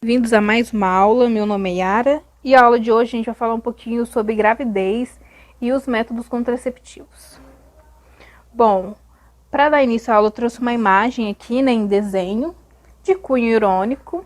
Bem-vindos a mais uma aula, meu nome é Yara e a aula de hoje a gente vai falar um pouquinho sobre gravidez e os métodos contraceptivos. Bom, para dar início à aula eu trouxe uma imagem aqui, em desenho, de cunho irônico,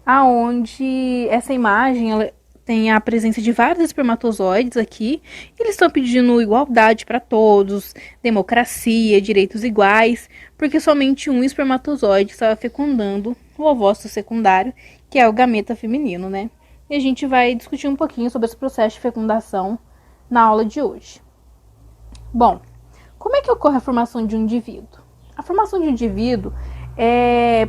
aonde essa imagem ela tem a presença de vários espermatozoides aqui, e eles estão pedindo igualdade para todos, democracia, direitos iguais, porque somente um espermatozoide estava fecundando o ovócito secundário, que é o gameta feminino, né? E a gente vai discutir um pouquinho sobre esse processo de fecundação na aula de hoje. Bom, como é que ocorre a formação de um indivíduo? A formação de um indivíduo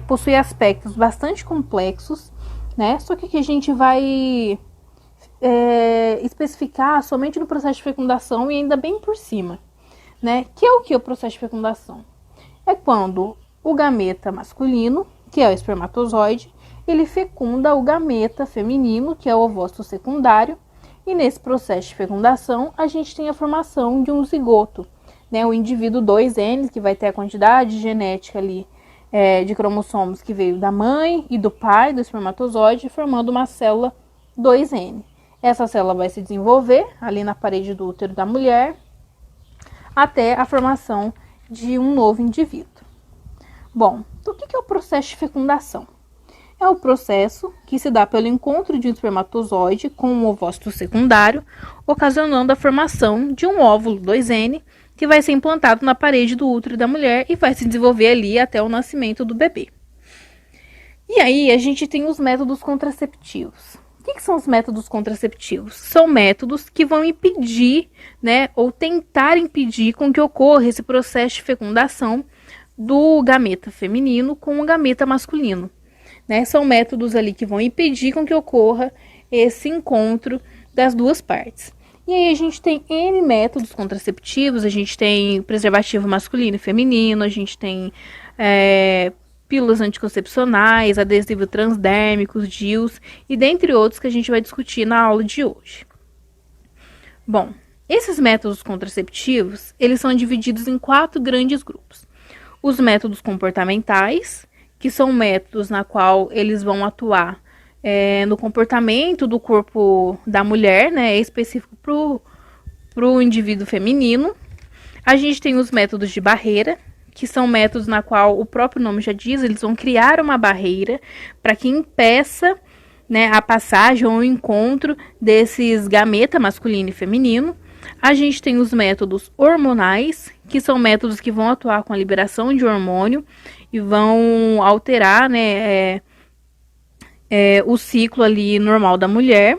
possui aspectos bastante complexos, né? Só que aqui a gente vai especificar somente no processo de fecundação e ainda bem por cima, né? Que é o que o processo de fecundação? É quando o gameta masculino, que é o espermatozoide, ele fecunda o gameta feminino, que é o ovócito secundário, e nesse processo de fecundação a gente tem a formação de um zigoto, né? O indivíduo 2N, que vai ter a quantidade genética ali de cromossomos que veio da mãe e do pai do espermatozoide, formando uma célula 2N. Essa célula vai se desenvolver ali na parede do útero da mulher até a formação de um novo indivíduo. Bom, então o que é o processo de fecundação? É o processo que se dá pelo encontro de um espermatozoide com um ovócito secundário, ocasionando a formação de um óvulo 2N, que vai ser implantado na parede do útero da mulher e vai se desenvolver ali até o nascimento do bebê. E aí a gente tem os métodos contraceptivos. O que são os métodos contraceptivos? São métodos que vão impedir, né, ou tentar impedir com que ocorra esse processo de fecundação do gameta feminino com o gameta masculino. Né? São métodos ali que vão impedir com que ocorra esse encontro das duas partes. E aí a gente tem N métodos contraceptivos, a gente tem preservativo masculino e feminino, a gente tem pílulas anticoncepcionais, adesivo transdérmicos, DIUs e dentre outros que a gente vai discutir na aula de hoje. Bom, esses métodos contraceptivos, eles são divididos em 4 grandes grupos. Os métodos comportamentais, que são métodos na qual eles vão atuar no comportamento do corpo da mulher, né, específico para o indivíduo feminino. A gente tem os métodos de barreira, que são métodos na qual o próprio nome já diz, eles vão criar uma barreira para que impeça, né, a passagem ou o encontro desses gameta masculino e feminino. A gente tem os métodos hormonais, que são métodos que vão atuar com a liberação de hormônio e vão alterar, né, o ciclo ali normal da mulher.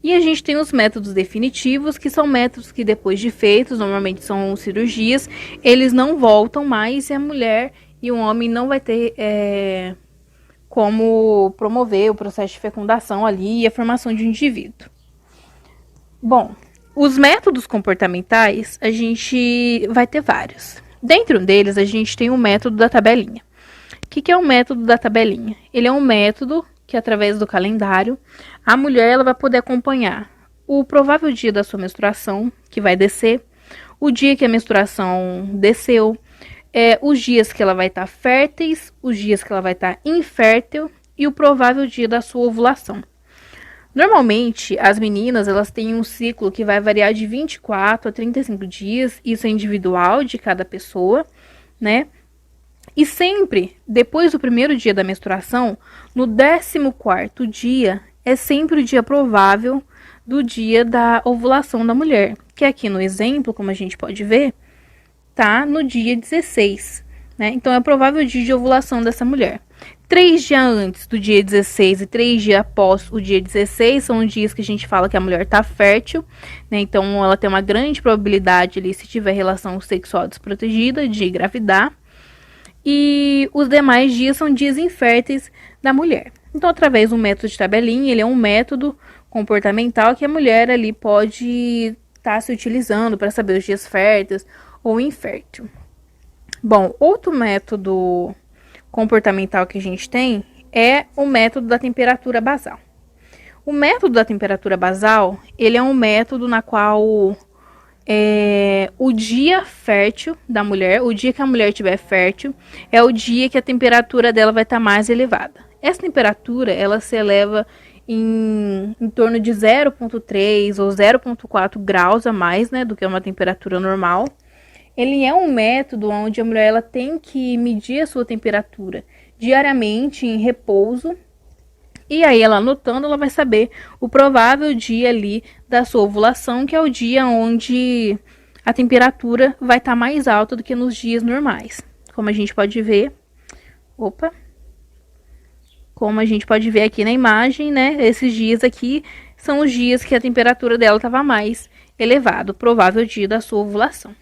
E a gente tem os métodos definitivos, que são métodos que depois de feitos, normalmente são cirurgias, eles não voltam mais e a mulher e o homem não vai ter como promover o processo de fecundação ali e a formação de um indivíduo. Bom, os métodos comportamentais, a gente vai ter vários. Dentro deles, a gente tem o método da tabelinha. O que é o método da tabelinha? Ele é um método que, através do calendário, a mulher ela vai poder acompanhar o provável dia da sua menstruação, que vai descer, o dia que a menstruação desceu, os dias que ela vai estar férteis, os dias que ela vai estar infértil e o provável dia da sua ovulação. Normalmente, as meninas, elas têm um ciclo que vai variar de 24 a 35 dias, isso é individual de cada pessoa, né? E sempre, depois do primeiro dia da menstruação, no 14º dia, é sempre o dia provável do dia da ovulação da mulher, que aqui no exemplo, como a gente pode ver, tá no dia 16, né? Então, é o provável dia de ovulação dessa mulher. 3 dias antes do dia 16 e 3 dias após o dia 16 são os dias que a gente fala que a mulher está fértil, né? Então ela tem uma grande probabilidade ali, se tiver relação sexual desprotegida, de engravidar. E os demais dias são dias inférteis da mulher. Então, através do método de tabelinha, ele é um método comportamental que a mulher ali pode estar se utilizando para saber os dias férteis ou infértil. Bom, outro método comportamental que a gente tem é o método da temperatura basal. O método da temperatura basal, ele é um método na qual o dia fértil da mulher, o dia que a mulher estiver fértil, é o dia que a temperatura dela vai estar mais elevada. Essa temperatura, ela se eleva em torno de 0,3 ou 0,4 graus a mais, né, do que uma temperatura normal. Ele é um método onde a mulher ela tem que medir a sua temperatura diariamente em repouso. E aí, ela anotando, ela vai saber o provável dia ali da sua ovulação, que é o dia onde a temperatura vai estar mais alta do que nos dias normais. Como a gente pode ver, como a gente pode ver aqui na imagem, né? Esses dias aqui são os dias que a temperatura dela estava mais elevada, o provável dia da sua ovulação.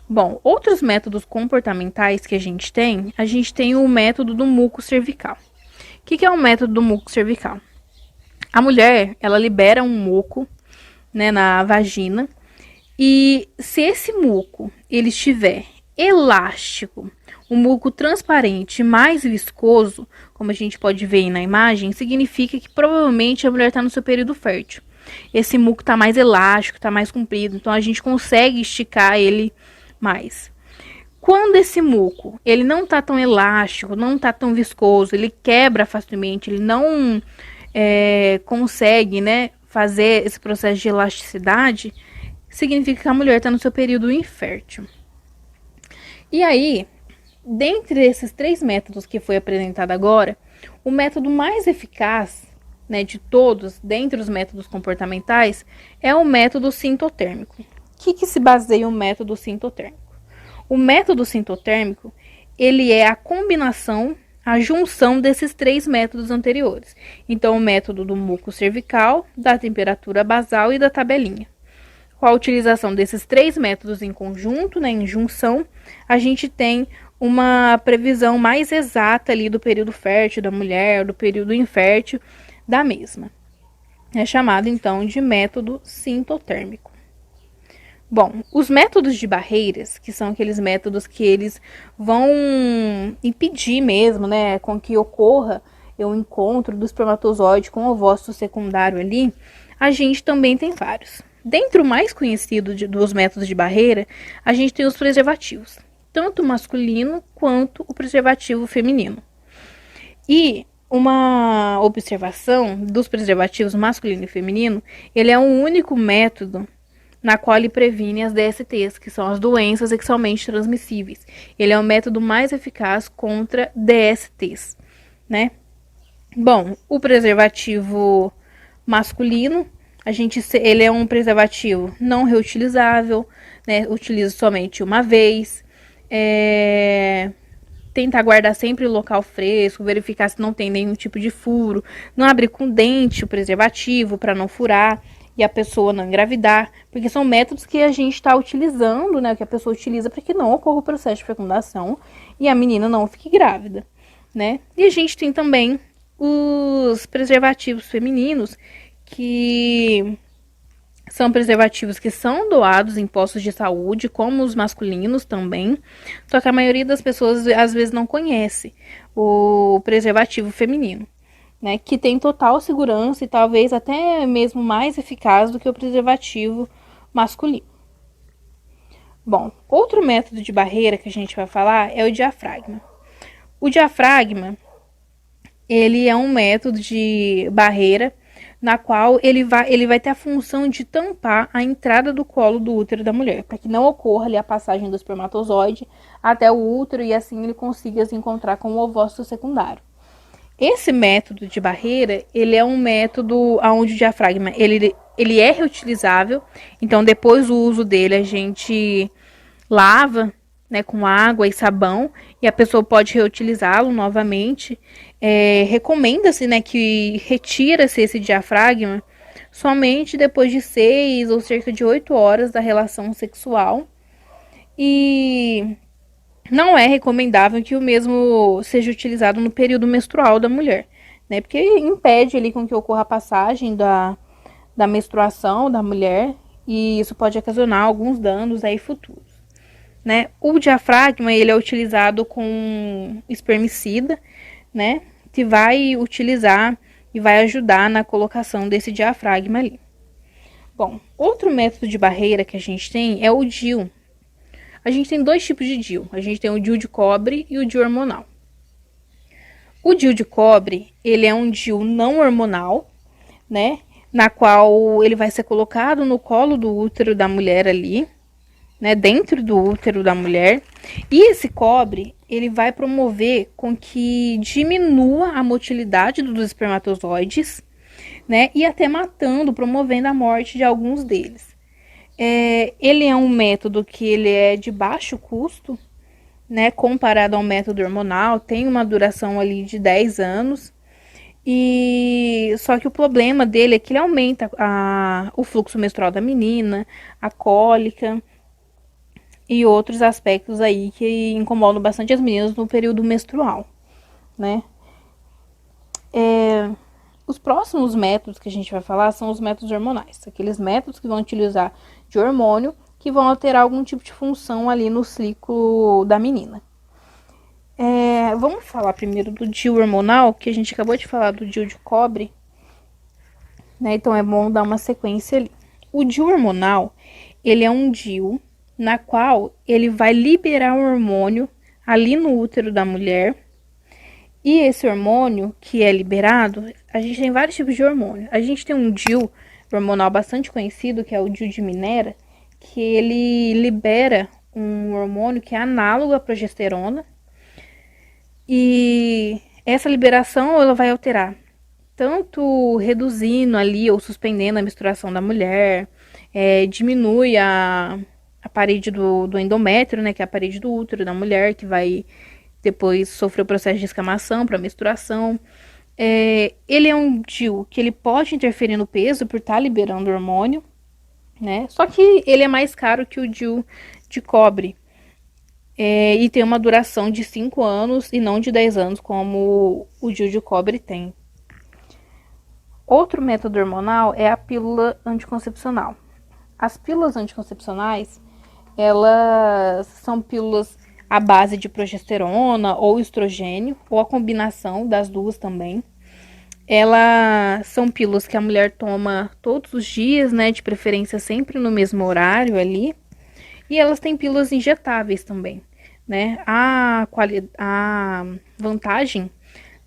Bom, outros métodos comportamentais que a gente tem o método do muco cervical. O que é o método do muco cervical? A mulher, ela libera um muco, né, na vagina, e se esse muco ele estiver elástico, um muco transparente, mais viscoso, como a gente pode ver aí na imagem, significa que provavelmente a mulher está no seu período fértil. Esse muco está mais elástico, está mais comprido, então a gente consegue esticar ele mais. Quando esse muco, ele não tá tão elástico, não tá tão viscoso, ele quebra facilmente, ele não consegue, né, fazer esse processo de elasticidade, significa que a mulher está no seu período infértil. E aí, dentre esses 3 métodos que foi apresentado agora, o método mais eficaz, né, de todos, dentre os métodos comportamentais, é o método sintotérmico. O que se baseia o método sintotérmico? O método sintotérmico, ele é a combinação, a junção desses 3 métodos anteriores. Então, o método do muco cervical, da temperatura basal e da tabelinha. Com a utilização desses 3 métodos em conjunto, né, em junção, a gente tem uma previsão mais exata ali do período fértil da mulher, do período infértil da mesma. É chamado, então, de método sintotérmico. Bom, os métodos de barreiras, que são aqueles métodos que eles vão impedir mesmo, né, com que ocorra o encontro do espermatozoide com o ovócito secundário ali, a gente também tem vários. Dentre o mais conhecido dos métodos de barreira, a gente tem os preservativos, tanto o masculino quanto o preservativo feminino. E uma observação dos preservativos masculino e feminino, ele é o único método na qual ele previne as DSTs, que são as doenças sexualmente transmissíveis. Ele é o método mais eficaz contra DSTs, né? Bom, o preservativo masculino, ele é um preservativo não reutilizável, né? Utiliza somente uma vez. Tenta guardar sempre o local fresco, verificar se não tem nenhum tipo de furo, não abrir com dente o preservativo para não furar e a pessoa não engravidar, porque são métodos que a gente está utilizando, né, que a pessoa utiliza para que não ocorra o processo de fecundação e a menina não fique grávida, né? E a gente tem também os preservativos femininos, que são preservativos que são doados em postos de saúde, como os masculinos também, só que a maioria das pessoas às vezes não conhece o preservativo feminino, né, que tem total segurança e talvez até mesmo mais eficaz do que o preservativo masculino. Bom, outro método de barreira que a gente vai falar é o diafragma. O diafragma, ele é um método de barreira na qual ele vai ter a função de tampar a entrada do colo do útero da mulher, para que não ocorra ali a passagem do espermatozoide até o útero e assim ele consiga se encontrar com o ovócito secundário. Esse método de barreira, ele é um método onde o diafragma ele é reutilizável, então depois do uso dele a gente lava, né, com água e sabão e a pessoa pode reutilizá-lo novamente. Recomenda-se, né, que retira-se esse diafragma somente depois de 6 ou cerca de 8 horas da relação sexual e não é recomendável que o mesmo seja utilizado no período menstrual da mulher, né? Porque impede ali com que ocorra a passagem da menstruação da mulher e isso pode ocasionar alguns danos aí futuros, né? O diafragma, ele é utilizado com espermicida, né? Que vai utilizar e vai ajudar na colocação desse diafragma ali. Bom, outro método de barreira que a gente tem é o DIU. A gente tem 2 tipos de DIU. A gente tem o DIU de cobre e o DIU hormonal. O DIU de cobre, ele é um DIU não hormonal, né? Na qual ele vai ser colocado no colo do útero da mulher ali, né? Dentro do útero da mulher. E esse cobre, ele vai promover com que diminua a motilidade dos espermatozoides, né? E até matando, promovendo a morte de alguns deles. Ele é um método que ele é de baixo custo, né, comparado ao método hormonal, tem uma duração ali de 10 anos. E só que o problema dele é que ele aumenta o fluxo menstrual da menina, a cólica e outros aspectos aí que incomodam bastante as meninas no período menstrual, né? Os próximos métodos que a gente vai falar são os métodos hormonais, aqueles métodos que vão utilizar de hormônio que vão alterar algum tipo de função ali no ciclo da menina. Vamos falar primeiro do DIU hormonal, que a gente acabou de falar do DIU de cobre, né? Então é bom dar uma sequência ali. O DIU hormonal, ele é um DIU na qual ele vai liberar um hormônio ali no útero da mulher. E esse hormônio que é liberado, a gente tem vários tipos de hormônio. A gente tem um DIU hormonal bastante conhecido, que é o DIU de Mirena, que ele libera um hormônio que é análogo à progesterona. E essa liberação ela vai alterar tanto reduzindo ali ou suspendendo a menstruação da mulher, diminui a parede do endométrio, né, que é a parede do útero da mulher, que vai depois sofrer o processo de escamação para menstruação. Ele é um DIU que ele pode interferir no peso por estar liberando hormônio, né? Só que ele é mais caro que o DIU de cobre. E tem uma duração de 5 anos e não de 10 anos, como o DIU de cobre tem. Outro método hormonal é a pílula anticoncepcional. As pílulas anticoncepcionais, elas são pílulas à base de progesterona ou estrogênio, ou a combinação das duas também. Elas são pílulas que a mulher toma todos os dias, né, de preferência sempre no mesmo horário ali. E elas têm pílulas injetáveis também, né? A vantagem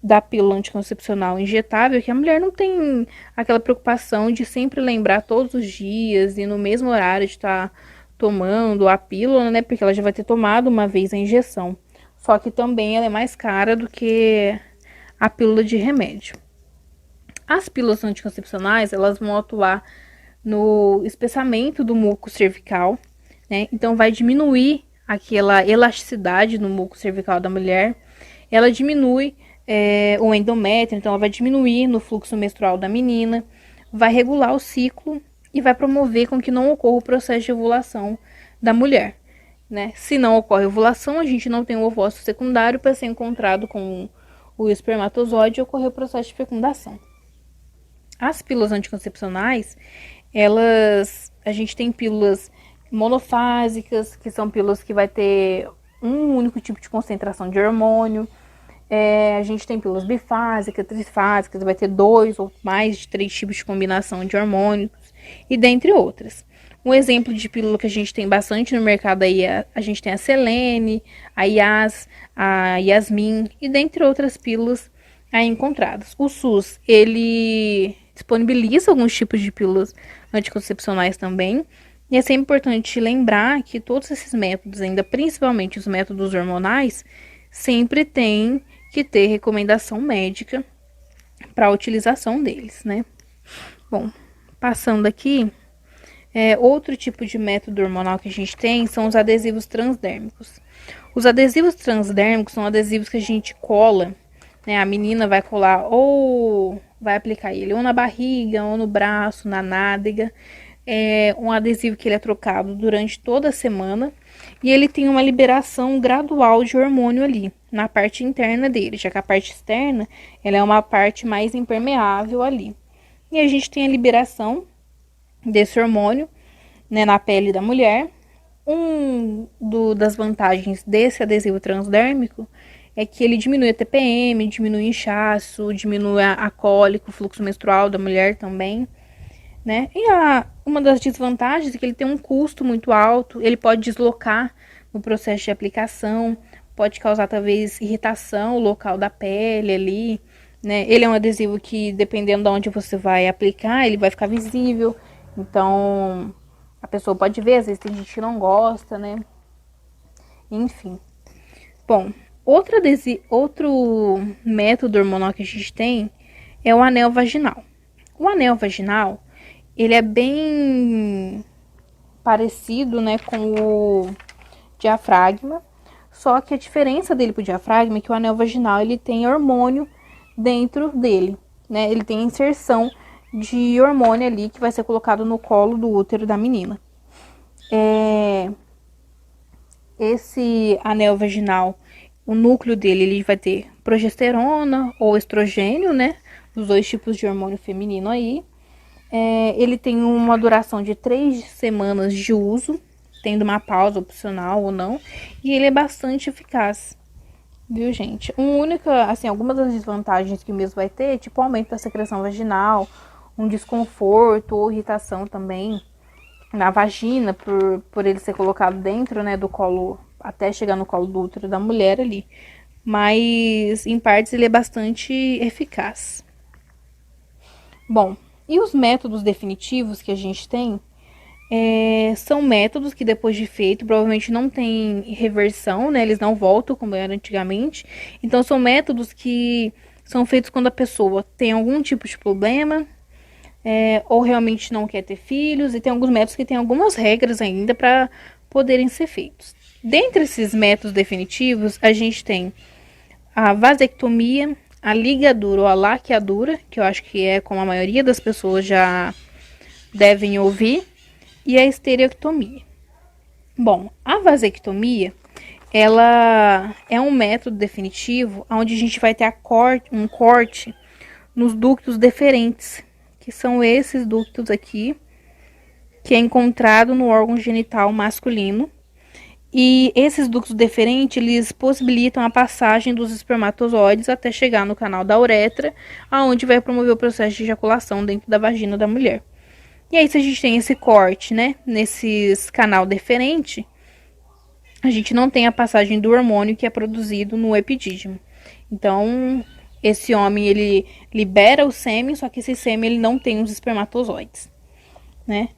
da pílula anticoncepcional injetável é que a mulher não tem aquela preocupação de sempre lembrar todos os dias e no mesmo horário de estar tomando a pílula, né? Porque ela já vai ter tomado uma vez a injeção. Só que também ela é mais cara do que a pílula de remédio. As pílulas anticoncepcionais, elas vão atuar no espessamento do muco cervical, né? Então vai diminuir aquela elasticidade no muco cervical da mulher. Ela diminui o endométrio, então ela vai diminuir no fluxo menstrual da menina, vai regular o ciclo e vai promover com que não ocorra o processo de ovulação da mulher, né? Se não ocorre ovulação, a gente não tem um ovócito secundário para ser encontrado com o espermatozoide e ocorrer o processo de fecundação. As pílulas anticoncepcionais, a gente tem pílulas monofásicas, que são pílulas que vai ter um único tipo de concentração de hormônio. A gente tem pílulas bifásicas, trifásicas, vai ter 2 ou mais de 3 tipos de combinação de hormônios, e dentre outras. Um exemplo de pílula que a gente tem bastante no mercado aí, a gente tem a Selene, a Yas, a Yasmin, e dentre outras pílulas aí encontradas. O SUS, ele disponibiliza alguns tipos de pílulas anticoncepcionais também, e é sempre importante lembrar que todos esses métodos, ainda principalmente os métodos hormonais, sempre tem que ter recomendação médica para a utilização deles, né? Bom, passando aqui, outro tipo de método hormonal que a gente tem são os adesivos transdérmicos. Os adesivos transdérmicos são adesivos que a gente cola, né? A menina vai colar ou vai aplicar ele ou na barriga, ou no braço, na nádega. Um adesivo que ele é trocado durante toda a semana e ele tem uma liberação gradual de hormônio ali, na parte interna dele, já que a parte externa, ela é uma parte mais impermeável ali. E a gente tem a liberação desse hormônio, né, na pele da mulher. Das vantagens desse adesivo transdérmico é que ele diminui a TPM, diminui o inchaço, diminui a cólica, o fluxo menstrual da mulher também, né? E uma das desvantagens é que ele tem um custo muito alto, ele pode deslocar no processo de aplicação, pode causar talvez irritação local da pele ali, né? Ele é um adesivo que, dependendo de onde você vai aplicar, ele vai ficar visível. Então, a pessoa pode ver, às vezes tem gente que não gosta, né? Enfim. Bom, outro método hormonal que a gente tem é o anel vaginal. O anel vaginal, ele é bem parecido, né, com o diafragma, só que a diferença dele pro diafragma é que o anel vaginal, ele tem hormônio dentro dele, né? Ele tem inserção de hormônio ali que vai ser colocado no colo do útero da menina. Esse anel vaginal, o núcleo dele, ele vai ter progesterona ou estrogênio, né? Os dois tipos de hormônio feminino aí. Ele tem uma duração de 3 semanas de uso, tendo uma pausa opcional ou não. E ele é bastante eficaz, viu, gente? Algumas das desvantagens que o mesmo vai ter, tipo aumento da secreção vaginal, um desconforto ou irritação também na vagina, por ele ser colocado dentro, né, do colo, até chegar no colo do útero da mulher ali. Mas, em partes, ele é bastante eficaz. Bom, e os métodos definitivos que a gente tem são métodos que depois de feito provavelmente não tem reversão, né? Eles não voltam como era antigamente. Então são métodos que são feitos quando a pessoa tem algum tipo de problema ou realmente não quer ter filhos, e tem alguns métodos que tem algumas regras ainda para poderem ser feitos. Dentre esses métodos definitivos, a gente tem a vasectomia, a ligadura ou a laqueadura, que eu acho que é como a maioria das pessoas já devem ouvir, e a esterectomia. Bom, a vasectomia, ela é um método definitivo onde a gente vai ter um corte nos ductos deferentes, que são esses ductos aqui, que é encontrado no órgão genital masculino. E esses ductos deferentes, eles possibilitam a passagem dos espermatozoides até chegar no canal da uretra, aonde vai promover o processo de ejaculação dentro da vagina da mulher. E aí, se a gente tem esse corte, né, nesses canal deferente, a gente não tem a passagem do hormônio que é produzido no epidídimo. Então, esse homem, ele libera o sêmen, só que esse sêmen, ele não tem os espermatozoides, né?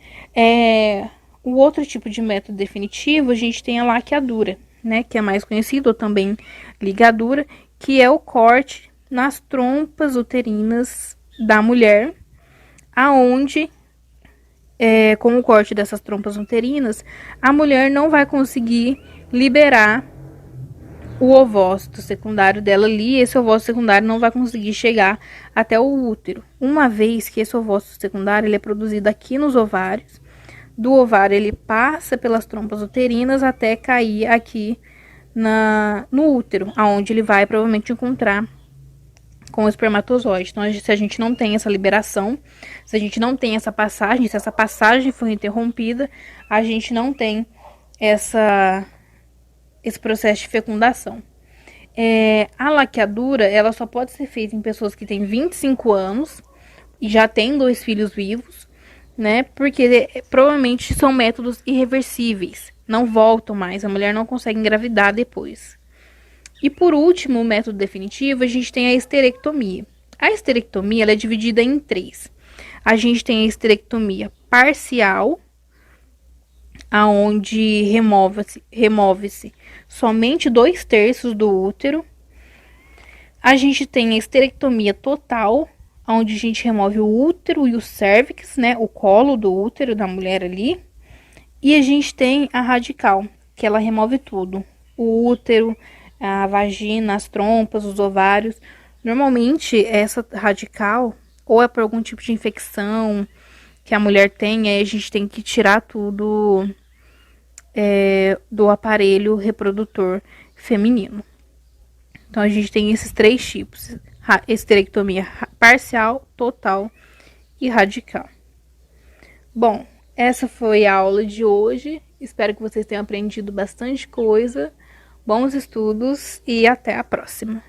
O outro tipo de método definitivo, a gente tem a laqueadura, né? Que é mais conhecido, ou também ligadura, que é o corte nas trompas uterinas da mulher, aonde, com o corte dessas trompas uterinas, a mulher não vai conseguir liberar o ovócito secundário dela ali, e esse ovócito secundário não vai conseguir chegar até o útero. Uma vez que esse ovócito secundário ele é produzido aqui nos ovários, do ovário ele passa pelas trompas uterinas até cair aqui no útero, aonde ele vai provavelmente encontrar com o espermatozoide. Então, se a gente não tem essa liberação, se a gente não tem essa passagem, se essa passagem for interrompida, a gente não tem esse processo de fecundação. A laqueadura, ela só pode ser feita em pessoas que têm 25 anos e já têm 2 filhos vivos, né? Porque provavelmente são métodos irreversíveis, não voltam mais, a mulher não consegue engravidar depois. E por último, o método definitivo, a gente tem a esterectomia. A esterectomia, ela é dividida em 3. A gente tem a esterectomia parcial, aonde remove-se somente 2/3 do útero. A gente tem a esterectomia total, onde a gente remove o útero e o cérvix, né, o colo do útero da mulher ali. E a gente tem a radical, que ela remove tudo, o útero, a vagina, as trompas, os ovários. Normalmente, essa radical, ou é por algum tipo de infecção que a mulher tem, aí a gente tem que tirar tudo do aparelho reprodutor feminino. Então, a gente tem esses 3 tipos: esterectomia parcial, total e radical. Bom, essa foi a aula de hoje. Espero que vocês tenham aprendido bastante coisa. Bons estudos e até a próxima.